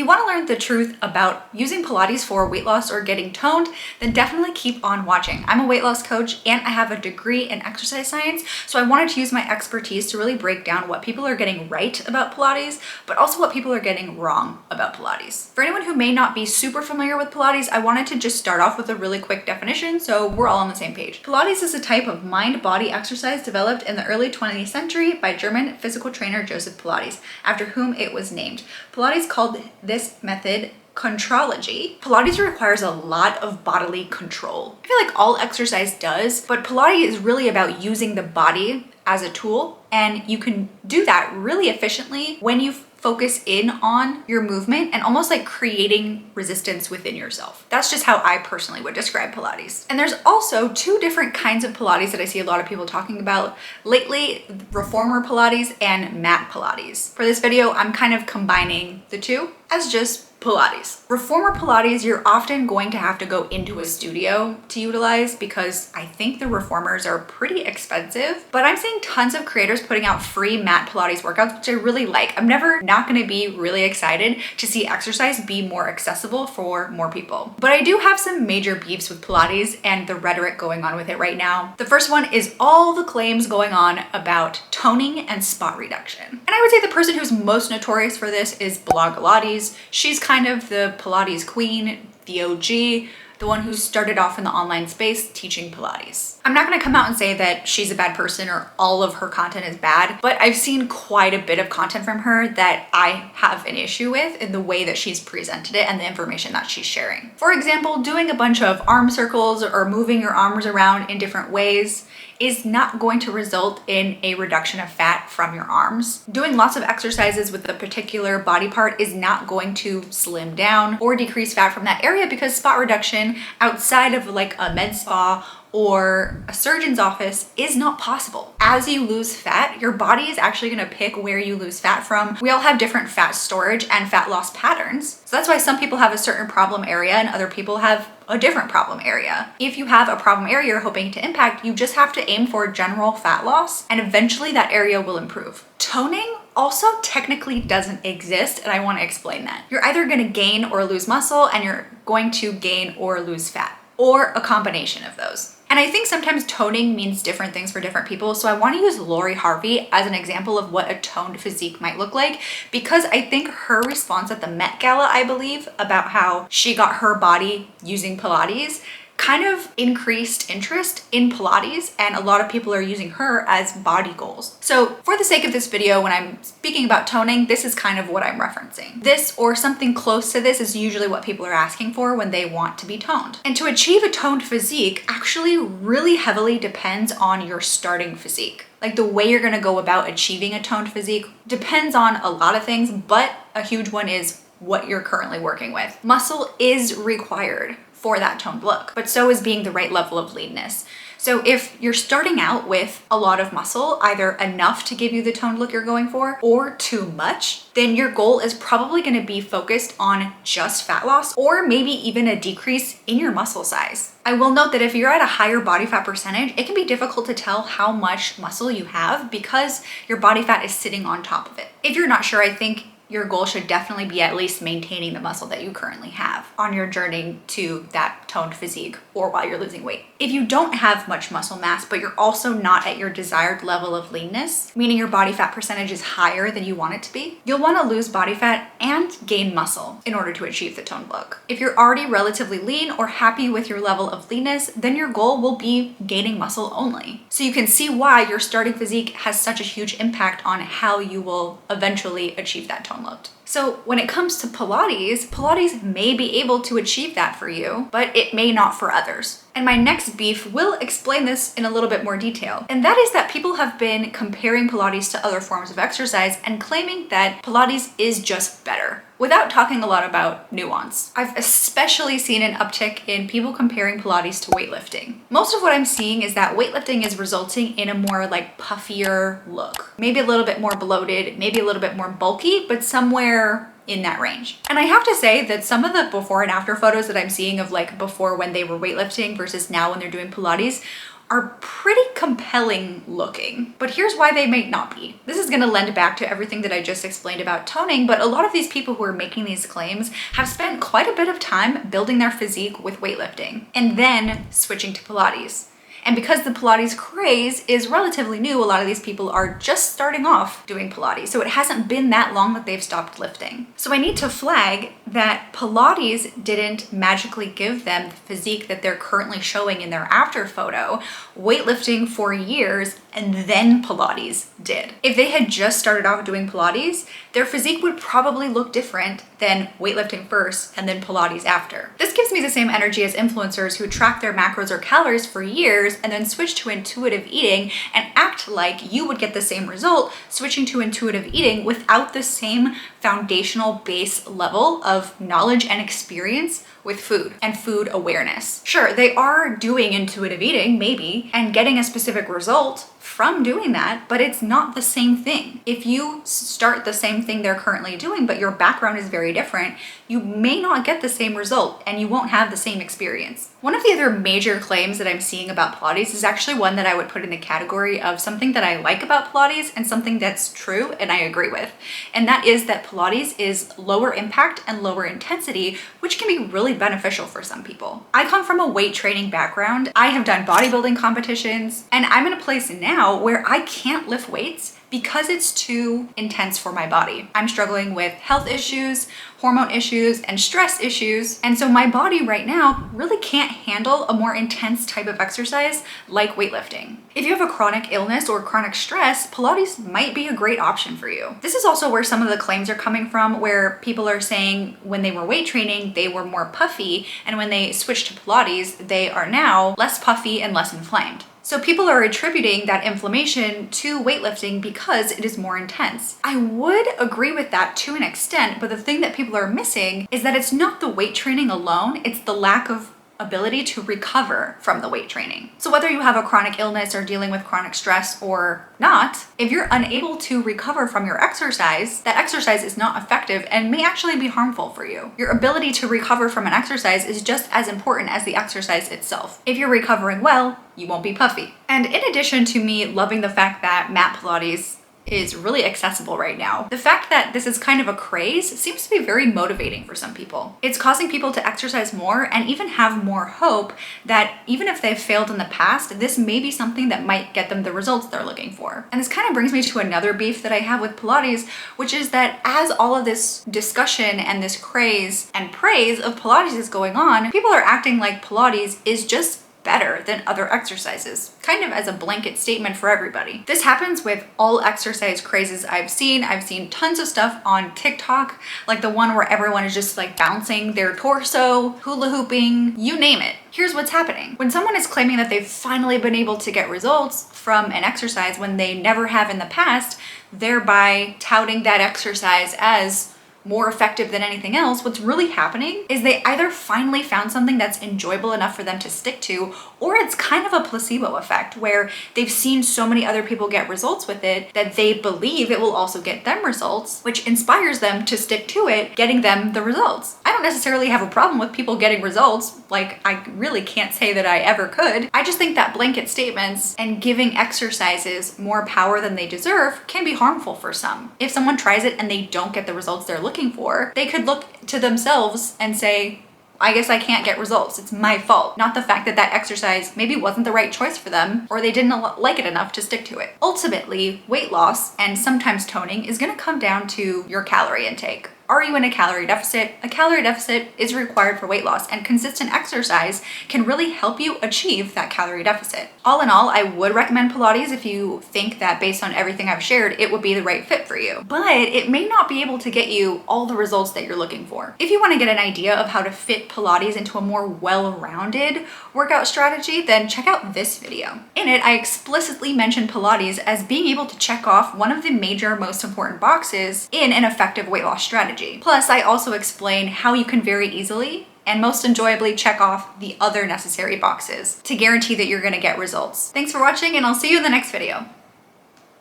you want to learn the truth about using Pilates for weight loss or getting toned, then definitely keep on watching. I'm a weight loss coach and I have a degree in exercise science, so I wanted to use my expertise to really break down what people are getting right about Pilates, but also what people are getting wrong about Pilates. For anyone who may not be super familiar with Pilates, I wanted to just start off with a really quick definition so we're all on the same page. Pilates is a type of mind-body exercise developed in the early 20th century by German physical trainer Joseph Pilates, after whom it was named. Pilates called this method contrology. Pilates requires a lot of bodily control. I feel like all exercise does, but Pilates is really about using the body as a tool, and you can do that really efficiently when you focus in on your movement and almost like creating resistance within yourself. That's just how I personally would describe Pilates. And there's also two different kinds of Pilates that I see a lot of people talking about lately: reformer Pilates and mat Pilates. For this video, I'm kind of combining the two as just Pilates. Reformer Pilates, you're often going to have to go into a studio to utilize because I think the reformers are pretty expensive, but I'm seeing tons of creators putting out free mat Pilates workouts, which I really like. I'm never not going to be really excited to see exercise be more accessible for more people. But I do have some major beefs with Pilates and the rhetoric going on with it right now. The first one is all the claims going on about toning and spot reduction. And I would say the person who's most notorious for this is Pilates. She's kind of the Pilates queen, the OG, the one who started off in the online space teaching Pilates. I'm not going to come out and say that she's a bad person or all of her content is bad, but I've seen quite a bit of content from her that I have an issue with in the way that she's presented it and the information that she's sharing. For example, doing a bunch of arm circles or moving your arms around in different ways is not going to result in a reduction of fat from your arms. Doing lots of exercises with a particular body part is not going to slim down or decrease fat from that area, because spot reduction outside of like a med spa or a surgeon's office is not possible. As you lose fat, your body is actually gonna pick where you lose fat from. We all have different fat storage and fat loss patterns. So that's why some people have a certain problem area and other people have a different problem area. If you have a problem area you're hoping to impact, you just have to aim for general fat loss and eventually that area will improve. Toning also technically doesn't exist, and I want to explain that. You're either going to gain or lose muscle, and you're going to gain or lose fat, or a combination of those. And I think sometimes toning means different things for different people. So I want to use Lori Harvey as an example of what a toned physique might look like, because I think her response at the Met Gala, I believe, about how she got her body using Pilates kind of increased interest in Pilates, and a lot of people are using her as body goals. So for the sake of this video, when I'm speaking about toning, this is kind of what I'm referencing. This or something close to this is usually what people are asking for when they want to be toned. And to achieve a toned physique actually really heavily depends on your starting physique. Like the way you're gonna go about achieving a toned physique depends on a lot of things, but a huge one is what you're currently working with. Muscle is required for that toned look, but so is being the right level of leanness. So if you're starting out with a lot of muscle, either enough to give you the toned look you're going for or too much, then your goal is probably going to be focused on just fat loss or maybe even a decrease in your muscle size. I will note that if you're at a higher body fat percentage, it can be difficult to tell how much muscle you have because your body fat is sitting on top of it. If you're not sure, I think your goal should definitely be at least maintaining the muscle that you currently have on your journey to that toned physique or while you're losing weight. If you don't have much muscle mass, but you're also not at your desired level of leanness, meaning your body fat percentage is higher than you want it to be, you'll want to lose body fat and gain muscle in order to achieve the toned look. If you're already relatively lean or happy with your level of leanness, then your goal will be gaining muscle only. So you can see why your starting physique has such a huge impact on how you will eventually achieve that toned look. So when it comes to Pilates, Pilates may be able to achieve that for you, but it may not for others. And my next beef will explain this in a little bit more detail. And that is that people have been comparing Pilates to other forms of exercise and claiming that Pilates is just better, without talking a lot about nuance. I've especially seen an uptick in people comparing Pilates to weightlifting. Most of what I'm seeing is that weightlifting is resulting in a more like puffier look. Maybe a little bit more bloated, maybe a little bit more bulky, but somewhere in that range. And I have to say that some of the before and after photos that I'm seeing of like before when they were weightlifting versus now when they're doing Pilates are pretty compelling looking. But here's why they may not be. This is gonna lend back to everything that I just explained about toning, but a lot of these people who are making these claims have spent quite a bit of time building their physique with weightlifting and then switching to Pilates. And because the Pilates craze is relatively new, a lot of these people are just starting off doing Pilates. So it hasn't been that long that they've stopped lifting. So I need to flag that Pilates didn't magically give them the physique that they're currently showing in their after photo. Weightlifting for years and then Pilates did. If they had just started off doing Pilates, their physique would probably look different than weightlifting first and then Pilates after. This gives me the same energy as influencers who track their macros or calories for years and then switch to intuitive eating and act like you would get the same result switching to intuitive eating without the same foundational base level of knowledge and experience with food and food awareness. Sure, they are doing intuitive eating, maybe, and getting a specific result from doing that, but it's not the same thing. If you start the same thing they're currently doing, but your background is very different, you may not get the same result and you won't have the same experience. One of the other major claims that I'm seeing about Pilates is actually one that I would put in the category of something that I like about Pilates and something that's true and I agree with. And that is that Pilates is lower impact and lower intensity, which can be really beneficial for some people. I come from a weight training background. I have done bodybuilding competitions, and I'm in a place now where I can't lift weights because it's too intense for my body. I'm struggling with health issues, hormone issues, and stress issues. And so my body right now really can't handle a more intense type of exercise like weightlifting. If you have a chronic illness or chronic stress, Pilates might be a great option for you. This is also where some of the claims are coming from, where people are saying when they were weight training, they were more puffy, and when they switched to Pilates, they are now less puffy and less inflamed. So people are attributing that inflammation to weightlifting because it is more intense. I would agree with that to an extent, but the thing that people are missing is that it's not the weight training alone, it's the lack of ability to recover from the weight training. So whether you have a chronic illness or dealing with chronic stress or not, if you're unable to recover from your exercise, that exercise is not effective and may actually be harmful for you. Your ability to recover from an exercise is just as important as the exercise itself. If you're recovering well, you won't be puffy. And in addition to me loving the fact that mat Pilates is really accessible right now, the fact that this is kind of a craze seems to be very motivating for some people. It's causing people to exercise more and even have more hope that even if they've failed in the past, this may be something that might get them the results they're looking for. And this kind of brings me to another beef that I have with Pilates, which is that as all of this discussion and this craze and praise of Pilates is going on, people are acting like Pilates is just better than other exercises, kind of as a blanket statement for everybody. This happens with all exercise crazes I've seen. I've seen tons of stuff on TikTok, like the one where everyone is just like bouncing their torso, hula hooping, you name it. Here's what's happening. When someone is claiming that they've finally been able to get results from an exercise when they never have in the past, thereby touting that exercise as more effective than anything else, what's really happening is they either finally found something that's enjoyable enough for them to stick to, or it's kind of a placebo effect where they've seen so many other people get results with it that they believe it will also get them results, which inspires them to stick to it, getting them the results. I don't necessarily have a problem with people getting results. Like, I really can't say that I ever could. I just think that blanket statements and giving exercises more power than they deserve can be harmful for some. If someone tries it and they don't get the results they're looking for, they could look to themselves and say, I guess I can't get results. It's my fault. Not the fact that that exercise maybe wasn't the right choice for them or they didn't like it enough to stick to it. Ultimately, weight loss and sometimes toning is going to come down to your calorie intake. Are you in a calorie deficit? A calorie deficit is required for weight loss, and consistent exercise can really help you achieve that calorie deficit. All in all, I would recommend Pilates if you think that based on everything I've shared, it would be the right fit for you. But it may not be able to get you all the results that you're looking for. If you want to get an idea of how to fit Pilates into a more well-rounded workout strategy, then check out this video. In it, I explicitly mentioned Pilates as being able to check off one of the major, most important boxes in an effective weight loss strategy. Plus, I also explain how you can very easily and most enjoyably check off the other necessary boxes to guarantee that you're going to get results. Thanks for watching, and I'll see you in the next video.